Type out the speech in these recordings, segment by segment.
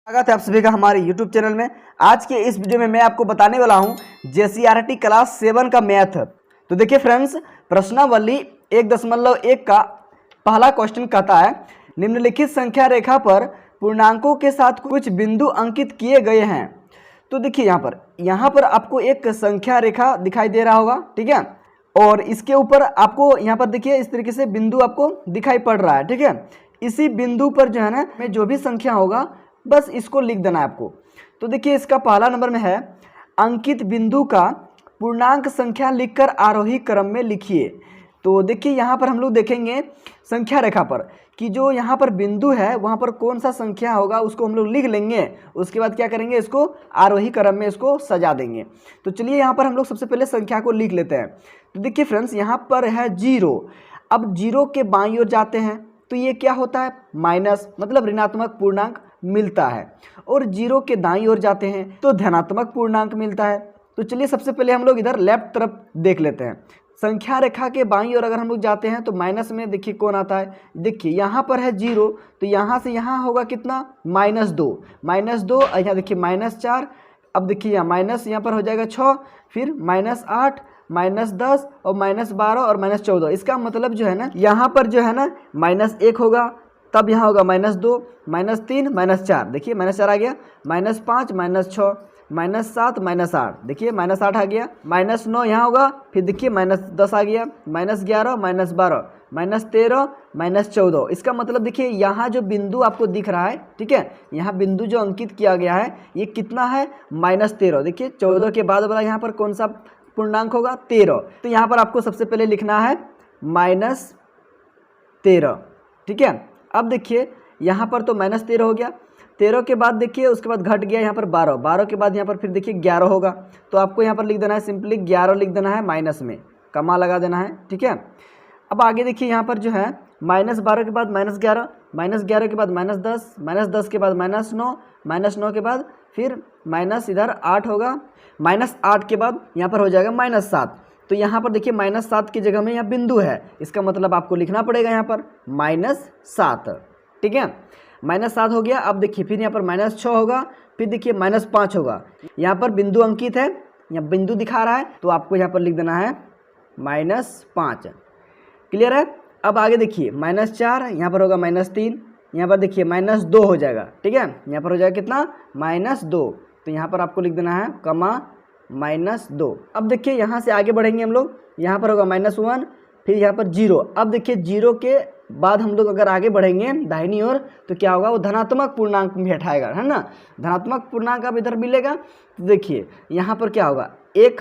स्वागत है आप सभी का हमारे YouTube चैनल में। आज के इस वीडियो में मैं आपको बताने वाला हूं JCRT क्लास 7 का मैथ। तो देखिए फ्रेंड्स, प्रश्नावली 1.1 का पहला क्वेश्चन कहता है निम्नलिखित संख्या रेखा पर पूर्णांकों के साथ कुछ बिंदु अंकित किए गए हैं। तो देखिए यहाँ पर आपको एक संख्या रेखा दिखाई दे रहा होगा, ठीक है। और इसके ऊपर आपको यहाँ पर देखिए इस तरीके से बिंदु आपको दिखाई पड़ रहा है, ठीक है। इसी बिंदु पर जो है ना में जो भी संख्या होगा बस इसको लिख देना है आपको। तो देखिए इसका पहला नंबर में है अंकित बिंदु का पूर्णांक संख्या लिखकर आरोही क्रम में लिखिए। तो देखिए यहाँ पर हम लोग देखेंगे संख्या रेखा पर कि जो यहाँ पर बिंदु है वहाँ पर कौन सा संख्या होगा उसको हम लोग लिख लेंगे। उसके बाद क्या करेंगे, इसको आरोही क्रम में इसको सजा देंगे। तो चलिए यहाँ पर हम लोग सबसे पहले संख्या को लिख लेते हैं। तो देखिए फ्रेंड्स, यहाँ पर है 0। अब 0 के बाईं ओर जाते हैं तो ये क्या होता है, माइनस, मतलब ऋणात्मक पूर्णांक मिलता है। और 0 के दाईं ओर जाते हैं तो धनात्मक पूर्णांक मिलता है। तो चलिए सबसे पहले हम लोग इधर लेफ्ट तरफ देख लेते हैं। संख्या रेखा के बाईं ओर अगर हम लोग जाते हैं तो माइनस में देखिए कौन आता है, देखिए यहाँ पर है 0, तो यहाँ से यहाँ होगा कितना, -2, और यहाँ देखिए -4। अब देखिए यहाँ माइनस यहाँ पर हो जाएगा 6, फिर -8, -10 और -12 और -14। इसका मतलब जो है ना यहाँ पर जो है ना -1 होगा, तब यहाँ होगा -2, -3, -4, देखिए -4 आ गया, -5, -6, -7, -8, देखिए -8 आ गया, -9 यहाँ होगा, फिर देखिए -10 आ गया, -11, -12, -13, -14। इसका मतलब देखिए यहाँ जो बिंदु आपको दिख रहा है, ठीक है, यहाँ बिंदु जो अंकित किया गया है ये कितना है, -13। देखिए 14 के बाद वाला यहाँ पर कौन सा पूर्णांक होगा, 13। तो यहाँ पर आपको सबसे पहले लिखना है -13, ठीक है। अब देखिए यहाँ पर तो -13 हो गया, 13 के बाद देखिए उसके बाद घट गया यहाँ पर 12, 12 के बाद यहाँ पर फिर देखिए 11 होगा। तो आपको यहाँ पर लिख देना है, सिंपली 11 लिख देना है, माइनस में कमा लगा देना है, ठीक है। अब आगे देखिए यहाँ पर जो है -12 के बाद -11, -11 के बाद -10, -10 के बाद -9, -9 के बाद फिर माइनस इधर 8 होगा, -8 के बाद यहाँ पर हो जाएगा -7। तो यहाँ पर देखिए -7 की जगह में यहाँ बिंदु है, इसका मतलब आपको लिखना पड़ेगा यहाँ पर -7, ठीक है। -7 हो गया। अब देखिए फिर यहाँ पर -6 होगा, फिर देखिए -5 होगा। यहाँ पर बिंदु अंकित है, यहाँ बिंदु दिखा रहा है, तो आपको यहाँ पर लिख देना है -5। क्लियर है। अब आगे देखिए -4, यहाँ पर होगा -3, यहाँ पर देखिए -2 हो जाएगा, ठीक है। यहाँ पर हो जाएगा कितना, -2। तो यहाँ पर आपको लिख देना है कमा -2। अब देखिए यहाँ से आगे बढ़ेंगे हम लोग, यहाँ पर होगा -1, फिर यहाँ पर 0। अब देखिए 0 के बाद हम लोग अगर आगे बढ़ेंगे दाहिनी ओर तो क्या होगा, वो धनात्मक पूर्णांक में बैठाएगा, है ना। धनात्मक पूर्णांक अब इधर मिलेगा तो देखिए यहाँ पर क्या होगा, 1,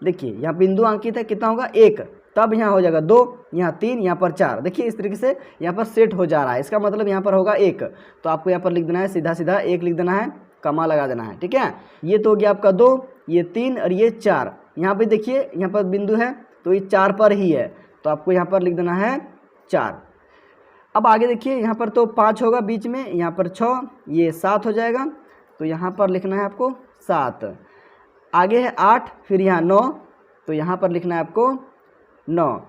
देखिए यहाँ बिंदु अंकित है, कितना होगा 1, तब यहाँ हो जाएगा 2, यहाँ 3, यहाँ पर 4। देखिए इस तरीके से यहाँ पर सेट हो जा रहा है, इसका मतलब यहाँ पर होगा 1। तो आपको यहाँ पर लिख देना है, सीधा सीधा 1 लिख देना है, कमा लगा देना है, ठीक है। ये तो हो गया आपका 2, ये 3 और ये 4। यहाँ पे देखिए यहाँ पर बिंदु है तो ये 4 पर ही है, तो आपको यहाँ पर लिख देना है 4। अब आगे देखिए यहाँ पर तो 5 होगा बीच में, यहाँ पर 6, ये 7 हो जाएगा, तो यहाँ पर लिखना है आपको 7। आगे है 8, फिर यहाँ 9, तो यहाँ पर लिखना है आपको 9।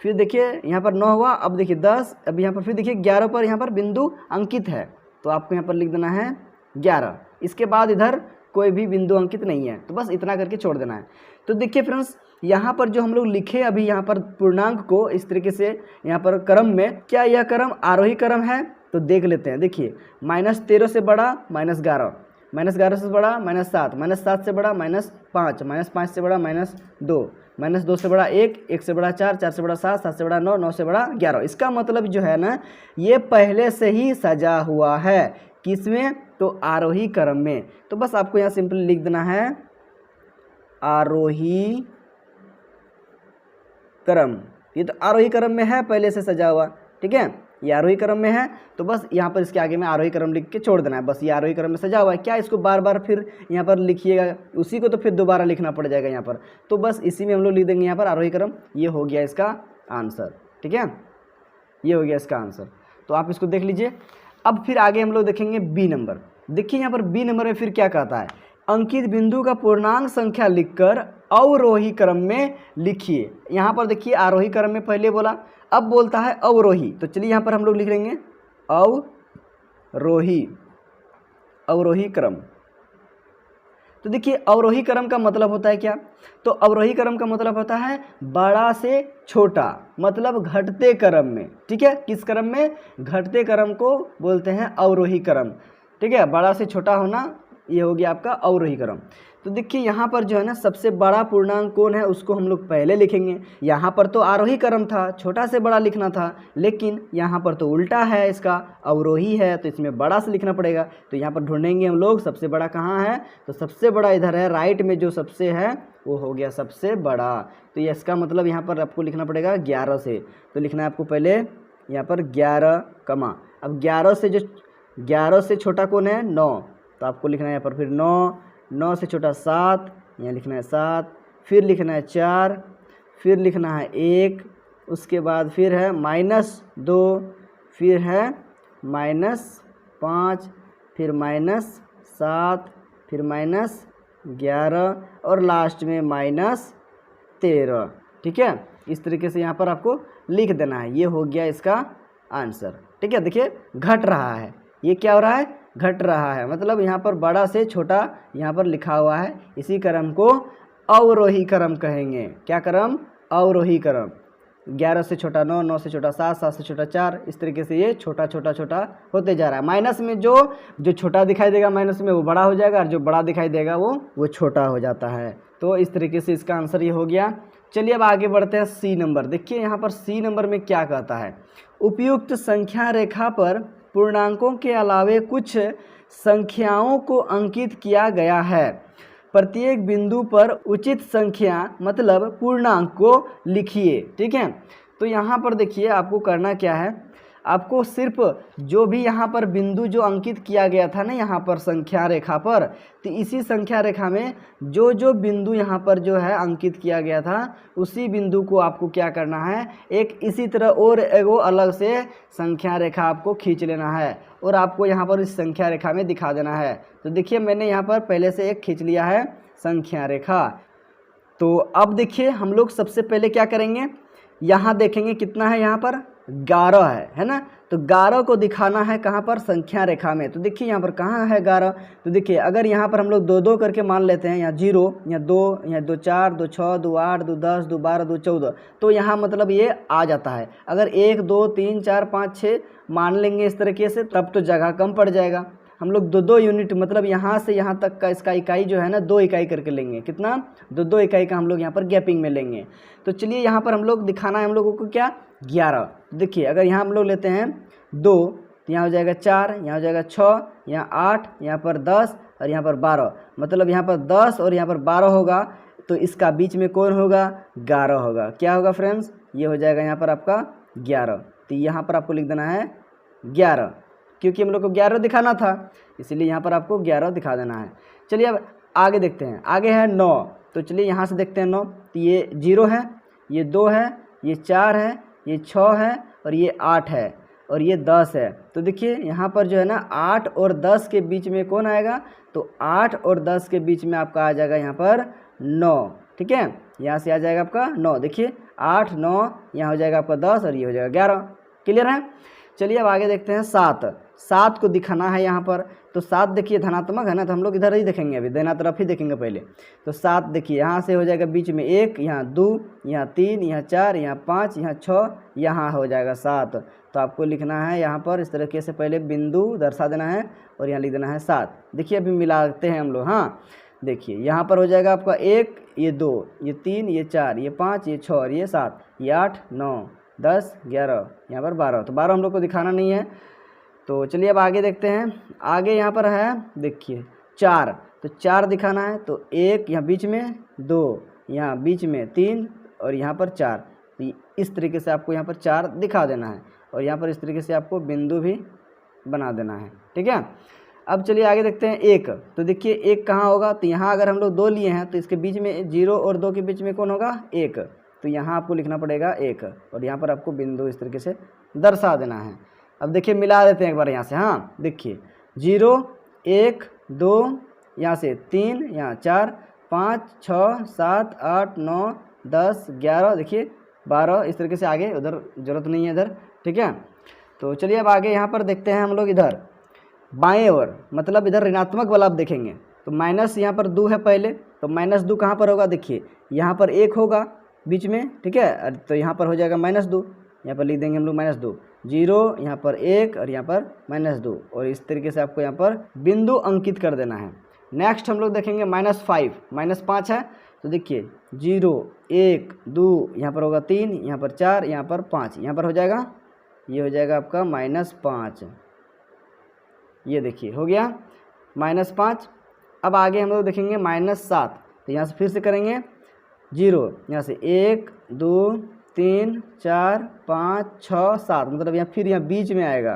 फिर देखिए यहाँ पर 9 हुआ, अब देखिए 10, अब यहाँ पर फिर देखिए 11 पर यहाँ पर बिंदु अंकित है, तो आपको यहाँ पर लिख देना है 11। इसके बाद इधर कोई भी बिंदु अंकित नहीं है, तो बस इतना करके छोड़ देना है। तो देखिए फ्रेंड्स, यहाँ पर जो हम लोग लिखे अभी यहाँ पर पूर्णांक को इस तरीके से यहाँ पर क्रम में, क्या यह क्रम आरोही क्रम है, तो देख लेते हैं। देखिए -13 से बड़ा -11, -11 से बड़ा -7, -7 से बड़ा -5, -5 से बड़ा -2, -2 से बड़ा 1, 1 से बड़ा 4, 4 से बड़ा 7, 7 से बड़ा 9, 9 से बड़ा 11। इसका मतलब जो है ना ये पहले से ही सजा हुआ है, किसमें, तो आरोही क्रम में। तो बस आपको यहाँ सिंपली लिख देना है आरोही क्रम। ये तो आरोही क्रम में है, पहले से सजा हुआ, ठीक है, ये आरोही क्रम में है, तो बस यहाँ पर इसके आगे में आरोही क्रम लिख के छोड़ देना है। बस ये आरोही क्रम में सजा हुआ है, क्या इसको बार बार फिर यहाँ पर लिखिएगा, उसी को तो फिर दोबारा लिखना पड़ जाएगा यहाँ पर। तो बस इसी में हम लोग लिख देंगे यहाँ पर आरोही क्रम। ये हो गया इसका आंसर, ठीक है, ये हो गया इसका आंसर। तो आप इसको देख लीजिए। अब फिर आगे हम लोग देखेंगे बी नंबर। देखिए यहाँ पर बी नंबर में फिर क्या कहता है, अंकित बिंदु का पूर्णांक संख्या लिखकर अवरोही क्रम में लिखिए। यहाँ पर देखिए आरोही क्रम में पहले बोला, अब बोलता है अवरोही। तो चलिए यहाँ पर हम लोग लिख लेंगे अवरोही। अवरोही क्रम। तो देखिए अवरोही क्रम का मतलब होता है क्या, तो अवरोही क्रम का मतलब होता है बड़ा से छोटा, मतलब घटते क्रम में। ठीक है, किस क्रम में, घटते क्रम को बोलते हैं अवरोही क्रम। ठीक है, बड़ा से छोटा होना ये हो गया आपका अवरोही क्रम। तो देखिए यहाँ पर जो है ना सबसे बड़ा पूर्णांक कौन है उसको हम लोग पहले लिखेंगे। यहाँ पर तो आरोही क्रम था, छोटा से बड़ा लिखना था, लेकिन यहाँ पर तो उल्टा है, इसका अवरोही है, तो इसमें बड़ा से लिखना पड़ेगा। तो यहाँ पर ढूंढेंगे हम लोग सबसे बड़ा कहाँ है, तो सबसे बड़ा इधर है, राइट में जो सबसे है वो हो गया सबसे बड़ा। तो ये इसका मतलब यहाँ पर आपको लिखना पड़ेगा 11 से। तो लिखना है आपको पहले यहाँ पर 11 कमा, अब 11 से छोटा कौन है 9, तो आपको लिखना है यहाँ पर फिर 9 से छोटा 7, यहाँ लिखना है 7, फिर लिखना है 4, फिर लिखना है 1, उसके बाद फिर है -2, फिर है -5, फिर -7, फिर -11 और लास्ट में -13। ठीक है, इस तरीके से यहाँ पर आपको लिख देना है। ये हो गया इसका आंसर। ठीक है, देखिए घट रहा है, ये क्या हो रहा है, घट रहा है, मतलब यहाँ पर बड़ा से छोटा यहाँ पर लिखा हुआ है, इसी क्रम को अवरोही क्रम कहेंगे। क्या क्रम, अवरोही क्रम। 11 से छोटा 9, 9 से छोटा 7, 7 से छोटा 4, इस तरीके से ये छोटा छोटा छोटा होते जा रहा है। माइनस में जो छोटा दिखाई देगा माइनस में वो बड़ा हो जाएगा, और जो बड़ा दिखाई देगा वो छोटा हो जाता है। तो इस तरीके से इसका आंसर ये हो गया। चलिए अब आगे बढ़ते हैं सी नंबर। देखिए यहाँ पर सी नंबर में क्या कहता है, उपयुक्त संख्या रेखा पर पूर्णांकों के अलावे कुछ संख्याओं को अंकित किया गया है। प्रत्येक बिंदु पर उचित संख्या मतलब पूर्णांक को लिखिए। ठीक है, तो यहाँ पर देखिए आपको करना क्या है, आपको सिर्फ जो भी यहाँ पर बिंदु जो अंकित किया गया था ना यहाँ पर संख्या रेखा पर, तो इसी संख्या रेखा में जो बिंदु यहाँ पर जो है अंकित किया गया था उसी बिंदु को आपको क्या करना है, एक इसी तरह और एगो अलग से संख्या रेखा आपको खींच लेना है और आपको यहाँ पर इस संख्या रेखा में दिखा देना है। तो देखिए मैंने यहाँ पर पहले से एक खींच लिया है संख्या रेखा। तो अब देखिए हम लोग सबसे पहले क्या करेंगे, यहाँ देखेंगे कितना है, यहाँ पर 11 है ना, तो 11 को दिखाना है कहाँ पर, संख्या रेखा में। तो देखिए यहाँ पर कहाँ है 11, तो देखिए अगर यहाँ पर हम लोग 2 करके मान लेते हैं, यहाँ 0, यहाँ 2, यहाँ 2 4, 2 6, 2 8, 2 10, 2 12, 2 14, तो यहाँ मतलब ये आ जाता है। अगर 1 2 3 4 5 6 मान लेंगे इस तरीके से, तब तो जगह कम पड़ जाएगा। हम लोग 2 यूनिट मतलब यहाँ से यहाँ तक का इसका इकाई जो है ना 2 इकाई करके लेंगे, कितना 2 इकाई का हम लोग यहाँ पर गैपिंग में लेंगे। तो चलिए यहाँ पर हम लोग दिखाना है हम लोगों को क्या 11। देखिए अगर यहाँ हम लोग लेते हैं 2, तो यहाँ हो जाएगा 4, यहाँ हो जाएगा 6, यहाँ 8, यहाँ पर 10 और यहाँ पर 12, मतलब यहाँ पर 10 और यहाँ पर 12 होगा, तो इसका बीच में कौन होगा, 11 होगा। क्या होगा फ्रेंड्स, ये हो जाएगा यहाँ पर आपका 11। तो यहाँ पर आपको लिख देना है 11, क्योंकि हम लोग को 11 दिखाना था, इसीलिए यहाँ पर आपको 11 दिखा देना है। चलिए अब आगे देखते हैं, आगे है 9। तो चलिए यहाँ से देखते हैं 9, तो ये 0 है, ये 2 है, ये 4 है, ये 6 है और ये 8 है और ये 10 है। तो देखिए यहाँ पर जो है ना 8 और 10 के बीच में कौन आएगा, तो 8 और 10 के बीच में आपका आ जाएगा यहाँ पर 9। ठीक है, यहाँ से आ जाएगा आपका 9, देखिए 8 9, यहाँ हो जाएगा आपका 10 और ये हो जाएगा 11। क्लियर है। चलिए अब आगे देखते हैं 7 को दिखाना है यहाँ पर। तो 7 देखिए धनात्मक है ना, तो हम लोग इधर ही देखेंगे, अभी देना तरफ ही देखेंगे पहले। तो 7 देखिए यहाँ से हो जाएगा बीच में 1, यहाँ 2, यहाँ 3, यहाँ 4, यहाँ 5, यहाँ 6, यहाँ हो जाएगा 7। तो आपको लिखना है यहाँ पर इस तरीके से, पहले बिंदु दर्शा देना है और यहाँ लिख देना है 7। देखिए अभी मिलाते हैं हम लोग। हाँ देखिए यहाँ पर हो जाएगा आपका 1, ये 2, ये 3, ये 4, ये 5, ये 6 और ये 7, ये 8 9 10 11, यहाँ पर 12। तो 12 हम लोग को दिखाना नहीं है। तो चलिए अब आगे देखते हैं। आगे यहाँ पर है देखिए 4, तो 4 दिखाना है। तो 1 यहाँ बीच में, 2 यहाँ बीच में, 3 और यहाँ पर 4। तो इस तरीके से आपको यहाँ पर 4 दिखा देना है और यहाँ पर इस तरीके से आपको बिंदु भी बना देना है। ठीक है, अब चलिए आगे देखते हैं 1। तो देखिए 1 कहाँ होगा, तो यहाँ अगर हम लोग 2 लिए हैं तो इसके बीच में 0 और 2 के बीच में कौन होगा, 1। तो यहाँ आपको लिखना पड़ेगा 1 और यहाँ पर आपको बिंदु इस तरीके से दर्शा देना है। अब देखिए मिला देते हैं एक बार यहाँ से। हाँ देखिए 0 1 2, यहाँ से 3, यहाँ 4 5 6 7 8 9 10 11, देखिए 12, इस तरीके से आगे, उधर ज़रूरत नहीं है इधर। ठीक है, तो चलिए अब आगे यहाँ पर देखते हैं हम लोग इधर। बाएं ओर, मतलब इधर ऋणात्मक वाला आप देखेंगे तो माइनस यहाँ पर 2 है पहले, तो माइनस 2 कहाँ पर होगा, देखिए यहाँ पर 1 होगा बीच में, ठीक है, तो यहाँ पर हो जाएगा -2, यहाँ पर लिख देंगे हम लोग -2, 0 यहाँ पर 1 और यहाँ पर -2, और इस तरीके से आपको यहाँ पर बिंदु अंकित कर देना है। नेक्स्ट हम लोग देखेंगे -5, -5 है, तो देखिए 0 1 2 यहाँ पर होगा 3, यहाँ पर 4, यहाँ पर 5, यहाँ पर हो जाएगा, ये हो जाएगा आपका -5, ये देखिए हो गया -5। अब आगे हम लोग देखेंगे -7, तो यहाँ से फिर से करेंगे 0, यहाँ से 1 2 3 4 5 6 7, मतलब यहाँ फिर यहाँ बीच में आएगा,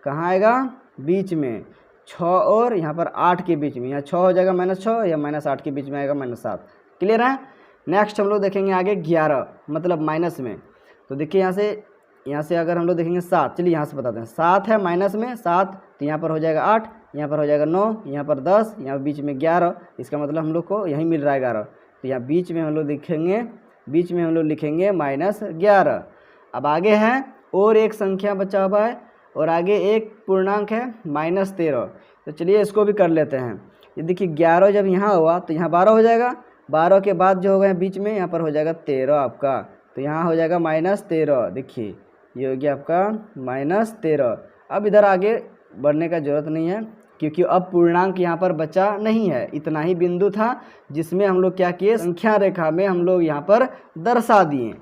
कहाँ आएगा, बीच में 6 और यहाँ पर 8 के बीच में, यहाँ 6 हो जाएगा -6 या -8 के बीच में आएगा -7, क्लियर है। नेक्स्ट हम लोग देखेंगे आगे 11, मतलब माइनस में, तो देखिए यहाँ से अगर हम लोग देखेंगे 7, चलिए यहाँ से बताते हैं, 7 है माइनस में 7, तो यहाँ पर हो जाएगा 8, यहाँ पर हो जाएगा 9, यहाँ पर 10, यहाँ बीच में 11, इसका मतलब हम लोग को यही मिल रहा है 11, तो यहाँ बीच में हम लोग लिखेंगे, बीच में हम लोग लिखेंगे -11। अब आगे है और एक संख्या बचा हुआ है और आगे एक पूर्णांक है -13, तो चलिए इसको भी कर लेते हैं। ये देखिए 11 जब यहाँ हुआ तो यहाँ 12 हो जाएगा, 12 के बाद जो होगा बीच में यहाँ पर हो जाएगा 13 आपका, तो यहाँ हो जाएगा -13, देखिए ये हो गया आपका -13। अब इधर आगे बढ़ने का ज़रूरत नहीं है क्योंकि अब पूर्णांक यहाँ पर बचा नहीं है, इतना ही बिंदु था जिसमें हम लोग क्या किए, संख्या रेखा में हम लोग यहाँ पर दर्शा दिए।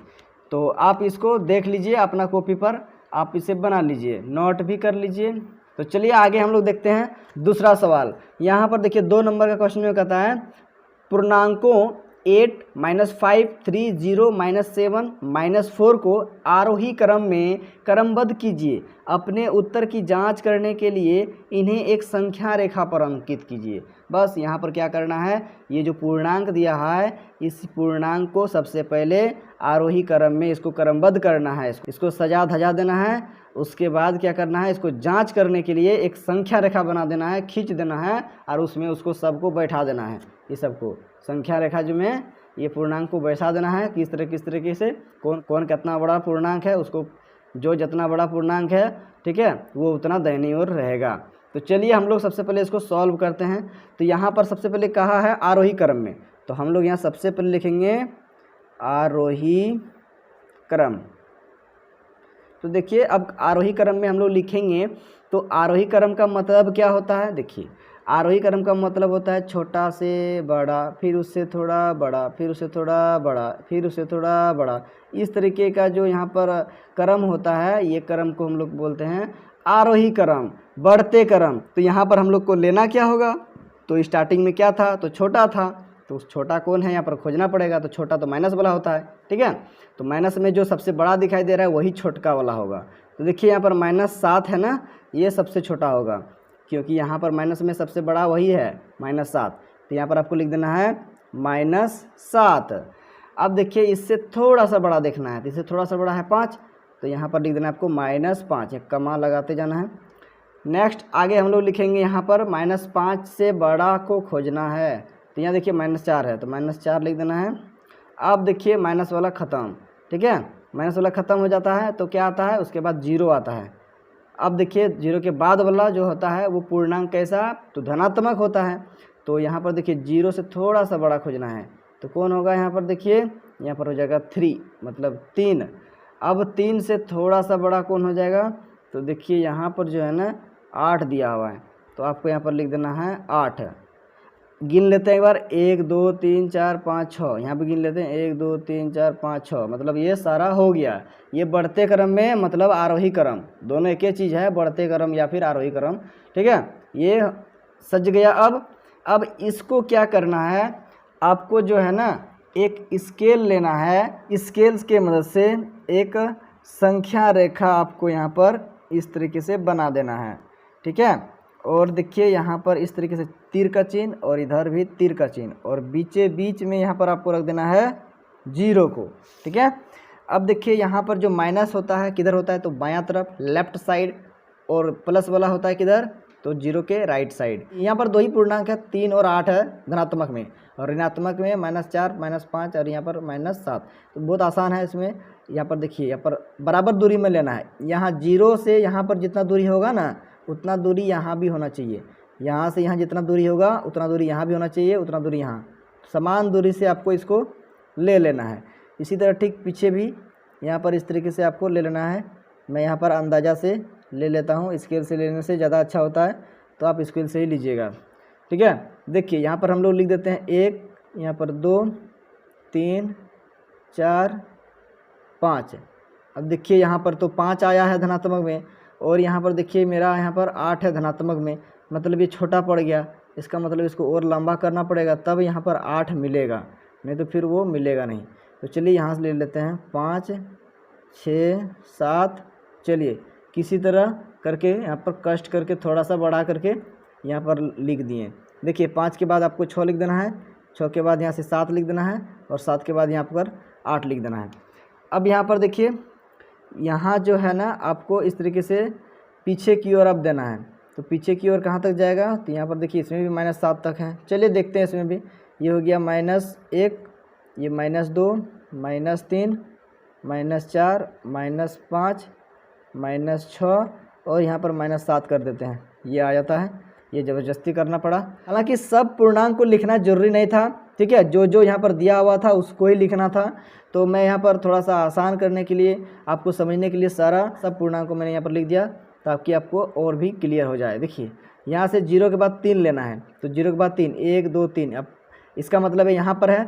तो आप इसको देख लीजिए अपना कॉपी पर, आप इसे बना लीजिए, नोट भी कर लीजिए। तो चलिए आगे हम लोग देखते हैं दूसरा सवाल। यहाँ पर देखिए 2 नंबर का क्वेश्चन में कहता है पूर्णांकों 8 -5 3 0 -7 -4 को आरोही क्रम में क्रमबद्ध कीजिए। अपने उत्तर की जांच करने के लिए इन्हें एक संख्या रेखा पर अंकित कीजिए। बस यहाँ पर क्या करना है, ये जो पूर्णांक दिया है इस पूर्णांक को सबसे पहले आरोही क्रम में इसको क्रमबद्ध करना है, इसको सजा धजा देना है। उसके बाद क्या करना है, इसको जांच करने के लिए एक संख्या रेखा बना देना है, खींच देना है और उसमें उसको सबको बैठा देना है। ये सबको संख्या रेखा जो में ये पूर्णांक को बैठा देना है, किस तरीके से कौन कितना बड़ा पूर्णांक है, उसको जो जितना बड़ा पूर्णांक है, ठीक है, वो उतना दाहिनी ओर रहेगा। तो चलिए हम लोग सबसे पहले इसको सॉल्व करते हैं। तो यहाँ पर सबसे पहले कहा है आरोही क्रम में, तो हम लोग यहाँ सबसे पहले लिखेंगे आरोही क्रम। तो देखिए अब आरोही क्रम में हम लोग लिखेंगे, तो आरोही क्रम का मतलब क्या होता है, देखिए आरोही क्रम का मतलब होता है छोटा से बड़ा, फिर उससे थोड़ा बड़ा, फिर उससे थोड़ा बड़ा, फिर उससे थोड़ा बड़ा, इस तरीके का जो यहाँ पर क्रम होता है, ये क्रम को हम लोग बोलते हैं आरोही क्रम, बढ़ते क्रम। तो यहाँ पर हम लोग को लेना क्या होगा, तो स्टार्टिंग में क्या था, तो छोटा था, तो उस छोटा कौन है यहाँ पर खोजना पड़ेगा, तो छोटा तो माइनस वाला होता है, ठीक है। तो माइनस में जो सबसे बड़ा दिखाई दे रहा है वही छोटका वाला होगा। तो देखिए यहाँ पर -7 है ना, ये सबसे छोटा होगा क्योंकि यहाँ पर माइनस में सबसे बड़ा वही है -7, तो यहाँ पर आपको लिख देना है -7। अब देखिए इससे थोड़ा सा बड़ा देखना है, तो इससे थोड़ा सा बड़ा है 5, तो यहाँ पर लिख देना है आपको -5, एक कमा लगाते जाना है। नेक्स्ट आगे हम लोग लिखेंगे यहाँ पर -5 से बड़ा को खोजना है, तो यहाँ देखिए -4 है, तो -4 लिख देना है। अब देखिए माइनस वाला ख़त्म, ठीक है, माइनस वाला ख़त्म हो जाता है तो क्या आता है, उसके बाद 0 आता है। अब देखिए 0 के बाद वाला जो होता है वो पूर्णांक कैसा, तो धनात्मक होता है। तो यहाँ पर देखिए 0 से थोड़ा सा बड़ा खोजना है, तो कौन होगा यहाँ पर, देखिए यहाँ पर हो जाएगा 3, मतलब 3। अब 3 से थोड़ा सा बड़ा कौन हो जाएगा, तो देखिए यहाँ पर जो है ना 8 दिया हुआ है, तो आपको यहाँ पर लिख देना है 8। गिन लेते हैं एक बार, 1 2 3 4 5 6, यहाँ पे गिन लेते हैं 1 2 3 4 5 6, मतलब ये सारा हो गया। ये बढ़ते क्रम में मतलब आरोही क्रम, दोनों एक ही चीज़ है, बढ़ते क्रम या फिर आरोही क्रम, ठीक है, ये सज गया। अब इसको क्या करना है, आपको जो है ना एक स्केल लेना है, स्केल्स के मदद से एक संख्या रेखा आपको यहाँ पर इस तरीके से बना देना है, ठीक है। और देखिए यहाँ पर इस तरीके से तीर का चिन्ह और इधर भी तीर का चिन्ह, और बीच में यहाँ पर आपको रख देना है 0 को, ठीक है। अब देखिए यहाँ पर जो माइनस होता है किधर होता है, तो बायां तरफ लेफ्ट साइड, और प्लस वाला होता है किधर, तो 0 के राइट साइड। यहाँ पर 2 ही पूर्णांक है, 3 और 8 है धनात्मक में, और ऋणात्मक में -4 -5 और यहाँ पर -7। तो बहुत आसान है इसमें। यहाँ पर देखिए यहाँ पर बराबर दूरी में लेना है, यहाँ 0 से यहाँ पर जितना दूरी होगा ना उतना दूरी यहाँ भी होना चाहिए। यहाँ से यहाँ जितना दूरी होगा उतना दूरी यहाँ भी होना चाहिए, उतना दूरी यहाँ, समान दूरी से आपको इसको ले लेना है। इसी तरह ठीक पीछे भी यहाँ पर इस तरीके से आपको ले लेना है। मैं यहाँ पर अंदाज़ा से ले लेता हूँ, स्केल से लेने से ज़्यादा अच्छा होता है, तो आप स्केल से ही लीजिएगा। ठीक है, देखिए यहाँ पर हम लोग लिख देते हैं 1, यहाँ पर 2, 3, 4, 5। अब देखिए यहाँ पर तो 5 आया है धनात्मक में, और यहाँ पर देखिए मेरा यहाँ पर 8 है धनात्मक में, मतलब ये छोटा पड़ गया। इसका मतलब इसको और लंबा करना पड़ेगा, तब यहाँ पर 8 मिलेगा, नहीं तो फिर वो मिलेगा नहीं। तो चलिए यहाँ से ले लेते हैं 5, 6, 7। चलिए किसी तरह करके यहाँ पर कष्ट करके थोड़ा सा बढ़ा करके यहाँ पर लिख दिए। देखिए 5 के बाद आपको 6 लिख देना है, 6 के बाद यहाँ से 7 लिख देना है, और 7 के बाद यहाँ पर 8 लिख देना है। अब यहाँ पर देखिए यहाँ जो है ना आपको इस तरीके से पीछे की ओर अब देना है। तो पीछे की ओर कहाँ तक जाएगा, तो यहाँ पर देखिए इसमें भी -7 तक है। चलिए देखते हैं इसमें भी। ये हो गया -1, ये -2, -3, -4, -5, -6, और यहाँ पर -7 कर देते हैं। ये आ जाता है, ये ज़बरदस्ती करना पड़ा। हालांकि सब पूर्णांक को लिखना जरूरी नहीं था, ठीक है, जो जो यहाँ पर दिया हुआ था उसको ही लिखना था। तो मैं यहाँ पर थोड़ा सा आसान करने के लिए, आपको समझने के लिए सारा सब पूर्णांक को मैंने यहाँ पर लिख दिया, ताकि आपको और भी क्लियर हो जाए। देखिए यहाँ से 0 के बाद 3 लेना है, तो 0 के बाद 3, 1, 2, 3। अब इसका मतलब है यहाँ पर है,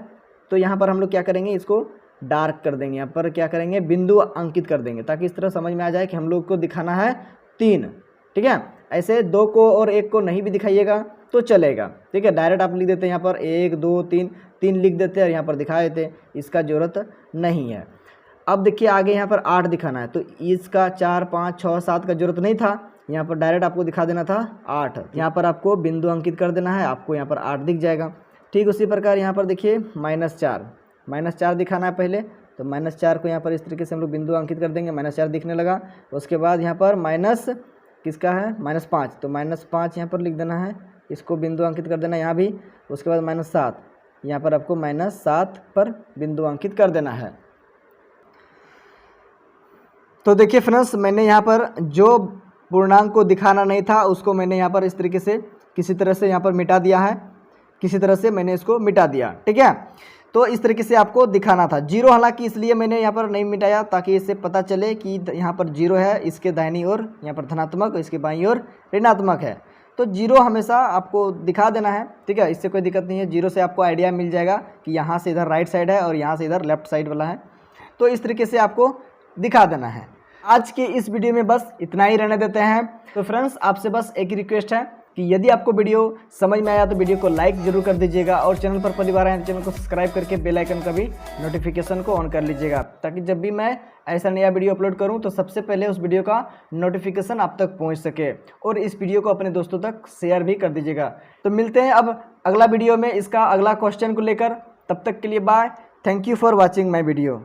तो यहाँ पर हम लोग क्या करेंगे, इसको डार्क कर देंगे। यहाँ पर क्या करेंगे, बिंदु अंकित कर देंगे, ताकि इस तरह समझ में आ जाए कि हम लोग को दिखाना है 3। ठीक है, ऐसे 2 को और 1 को नहीं भी दिखाइएगा तो चलेगा। ठीक है, डायरेक्ट आप लिख देते हैं यहाँ पर 1, 2, 3 लिख देते हैं और यहाँ पर दिखा देते हैं, इसका ज़रूरत नहीं है। अब देखिए आगे यहाँ पर 8 दिखाना है, तो इसका 4, 5, 6, 7 का जरूरत नहीं था, यहाँ पर डायरेक्ट आपको दिखा देना था 8। यहाँ पर आपको बिंदु अंकित कर देना है, आपको यहाँ पर 8 दिख जाएगा। ठीक उसी प्रकार यहाँ पर देखिए -4 दिखाना है पहले, तो -4 को यहाँ पर इस तरीके से हम लोग बिंदु अंकित कर देंगे, -4 दिखने लगा। उसके बाद यहाँ पर माइनस किसका है, -5, तो -5 यहाँ पर लिख देना है, इसको बिंदु अंकित कर देना यहाँ भी। उसके बाद -7, यहाँ पर आपको -7 पर बिंदु अंकित कर देना है। तो देखिए फ्रेंड्स, मैंने यहाँ पर जो पूर्णांक को दिखाना नहीं था उसको मैंने यहाँ पर इस तरीके से किसी तरह से यहाँ पर मिटा दिया है, किसी तरह से मैंने इसको मिटा दिया। ठीक है, तो इस तरीके से आपको दिखाना था। 0 हालांकि इसलिए मैंने यहाँ पर नहीं मिटाया, ताकि इससे पता चले कि यहाँ पर 0 है, इसके दाहिनी ओर यहाँ पर धनात्मक और इसके बाईं ओर ऋणात्मक है। तो 0 हमेशा आपको दिखा देना है। ठीक है, इससे कोई दिक्कत नहीं है। 0 से आपको आइडिया मिल जाएगा कि यहाँ से इधर राइट साइड है और यहाँ से इधर लेफ्ट साइड वाला है, तो इस तरीके से आपको दिखा देना है। आज के इस वीडियो में बस इतना ही रहने देते हैं। तो फ्रेंड्स, आपसे बस एक ही रिक्वेस्ट है कि यदि आपको वीडियो समझ में आया तो वीडियो को लाइक जरूर कर दीजिएगा, और चैनल पर पहली बार आए तो चैनल को सब्सक्राइब करके बेल आइकन का भी नोटिफिकेशन को ऑन कर लीजिएगा, ताकि जब भी मैं ऐसा नया वीडियो अपलोड करूं तो सबसे पहले उस वीडियो का नोटिफिकेशन आप तक पहुंच सके। और इस वीडियो को अपने दोस्तों तक शेयर भी कर दीजिएगा। तो मिलते हैं अब अगला वीडियो में इसका अगला क्वेश्चन को लेकर। तब तक के लिए bye. Thank you for watching my video.